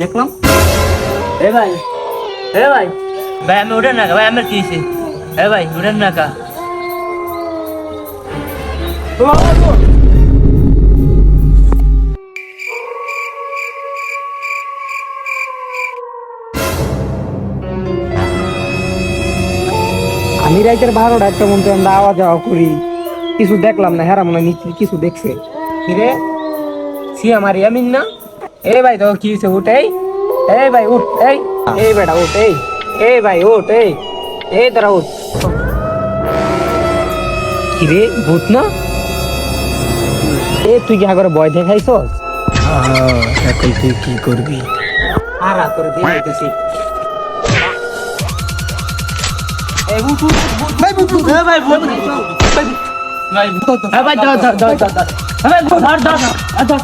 দেখলাম ভাই ভাই আমি উঠেন না ভাই, আমার কি হয়েছে? ভাই উঠেন না কা। আমি রাইতের 12টা একটা মধ্যে আমরা আওয়াজ যাওয়া করি, কিছু দেখলাম না, হেরা মনে হয় নিশ্চয়ই কিছু দেখছে। কিরে সি আমার ইয়ামিন না? ভাই তো কি হয়েছে? উঠ এই ভাই উঠ, এই বেটা উঠ, এই ভাই উঠ, এই তোরা উঠ। কিরে ভূত না? তুই কি আগরে ভয় দেখাইছস? এখন তুই কি করবি? আরা করে দিয়ে দিতেছি। ভাই ধর ধর ধর ধর ধর ধর ধর ধর।